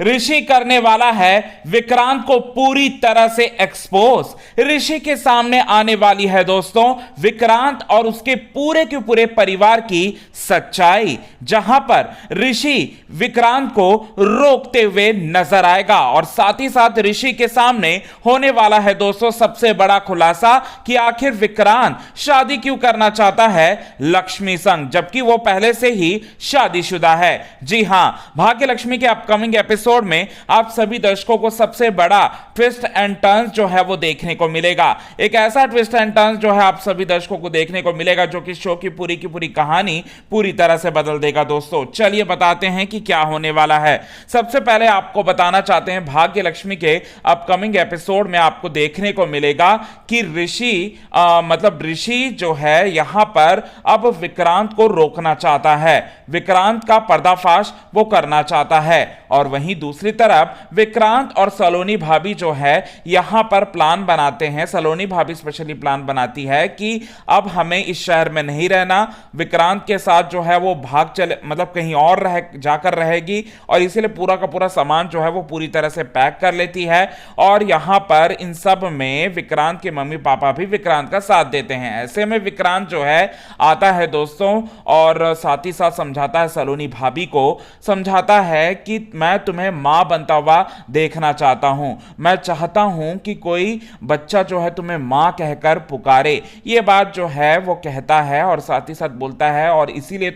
ऋषि करने वाला है विक्रांत को पूरी तरह से एक्सपोज। ऋषि के सामने आने वाली है दोस्तों विक्रांत और उसके पूरे के पूरे परिवार की सच्चाई, जहां पर ऋषि विक्रांत को रोकते हुए नजर आएगा। और साथ ही साथ ऋषि के सामने होने वाला है दोस्तों सबसे बड़ा खुलासा कि आखिर विक्रांत शादी क्यों करना चाहता है लक्ष्मी संग, जबकि वो पहले से ही शादीशुदा है। जी हां, भाग्य लक्ष्मी के अपकमिंग एपिसोड में आप सभी दर्शकों को सबसे बड़ा ट्विस्ट एंड टर्न्स जो है वो देखने को मिलेगा। एक ऐसा ट्विस्ट एंड टर्न्स जो है आप सभी दर्शकों को देखने को मिलेगा जो कि शो की पूरी कहानी पूरी तरह से बदल देगा। दोस्तों चलिए बताते हैं कि क्या होने वाला है। सबसे पहले आपको बताना चाहते हैं भाग्य लक्ष्मी के अपकमिंग एपिसोड में आपको देखने को मिलेगा कि ऋषि जो है यहां पर अब विक्रांत को रोकना चाहता है, विक्रांत का पर्दाफाश वो करना चाहता है। और वहीं दूसरी तरफ विक्रांत और सलोनी भाभी जो है यहां पर प्लान बनाते हैं, सलोनी भाभी स्पेशली प्लान बनाती है कि अब हमें इस शहर में नहीं रहना, विक्रांत के साथ जो है वो भाग चले कहीं और जाकर रहेगी। और इसीलिए पूरा का पूरा सामान जो है वो पूरी तरह से पैक कर लेती है। और यहां पर इन सब में विक्रांत के मम्मी पापा भी विक्रांत का साथ देते हैं। ऐसे में विक्रांत जो है आता है दोस्तों और साथ ही साथ समझाता है सलोनी भाभी को, समझाता है कि मैं तुम्हें मां बनता हुआ देखना चाहता हूं, मैं चाहता हूं कि कोई बच्चा जो है तुम्हें मां कहकर पुकारे। ये बात जो है वो कहता है और साथ ही साथ बोलता है और इसीलिए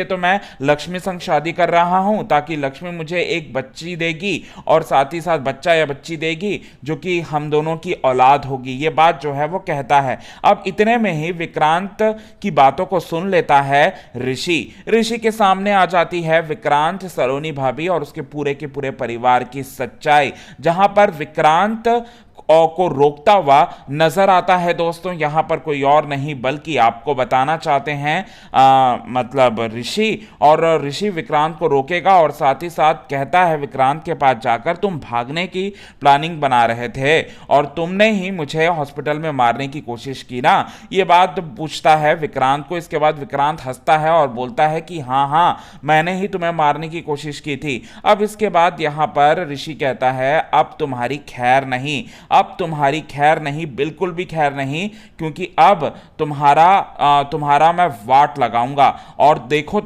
तो मैं लक्ष्मी संग शादी कर रहा हूं ताकि लक्ष्मी मुझे एक बच्ची देगी और साथ ही साथ बच्चा या बच्ची देगी जो कि हम दोनों की औलाद होगी। ये बात जो है वो कहता है। अब इतने में ही विक्रांत की बातों को सुन लेता है ऋषि के सामने आ जाती है विक्रांत, सलोनी भाभी और उसके पूरे के पूरे परिवार की सच्चाई, जहां पर विक्रांत को रोकता हुआ नजर आता है। दोस्तों यहां पर कोई और नहीं बल्कि आपको बताना चाहते हैं ऋषि, और ऋषि विक्रांत को रोकेगा और साथ ही साथ कहता है विक्रांत के पास जाकर तुम भागने की प्लानिंग बना रहे थे और तुमने ही मुझे हॉस्पिटल में मारने की कोशिश की ना, ये बात पूछता है विक्रांत को। इसके बाद विक्रांत हंसता है और बोलता है कि हाँ मैंने ही तुम्हें मारने की कोशिश की थी। अब इसके बाद यहां पर ऋषि कहता है अब तुम्हारी खैर नहीं, अब तुम्हारी खैर नहीं, बिल्कुल भी खैर नहीं, क्योंकि अब तुम्हारा मैं वाट लगाऊंगा और देखो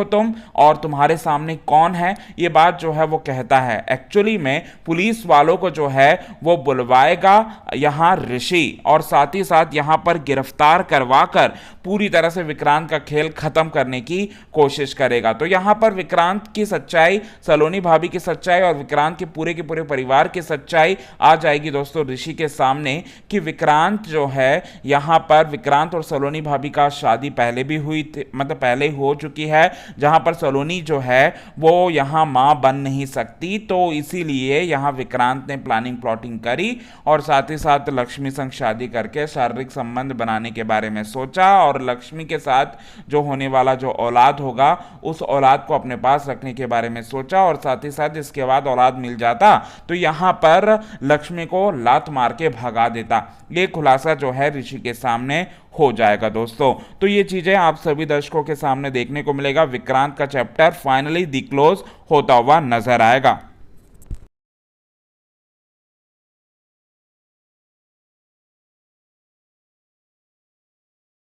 तुम और तुम्हारे सामने कौन है। ये बात जो है वो कहता है। एक्चुअली में पुलिस वालों को जो है वो बुलवाएगा यहां ऋषि और साथ ही साथ यहां पर गिरफ्तार करवाकर पूरी तरह से विक्रांत का खेल खत्म करने की कोशिश करेगा। तो यहां पर विक्रांत की सच्चाई, सलोनी भाभी की सच्चाई और विक्रांत के पूरे परिवार की सच्चाई आ जाएगी दोस्तों ऋषि के सामने कि विक्रांत जो है यहां पर विक्रांत और सलोनी भाभी का शादी पहले भी हुई थी, पहले हो चुकी है, जहां पर सलोनी जो है वो यहां मां बन नहीं सकती। तो इसीलिए यहां विक्रांत ने प्लानिंग प्लॉटिंग करी और साथ ही साथ लक्ष्मी संग शादी करके शारीरिक संबंध बनाने के बारे में सोचा और लक्ष्मी के साथ जो होने वाला जो औलाद होगा उस औलाद को अपने पास रखने के बारे में सोचा और साथ ही साथ इसके बाद औलाद मिल जाता तो यहां पर लक्ष्मी को लात मार के भगा देता। ये खुलासा जो है ऋषि के सामने हो जाएगा दोस्तों। तो ये चीजें आप सभी दर्शकों के सामने देखने को मिलेगा। विक्रांत का चैप्टर फाइनली दी क्लोज होता हुआ नजर आएगा।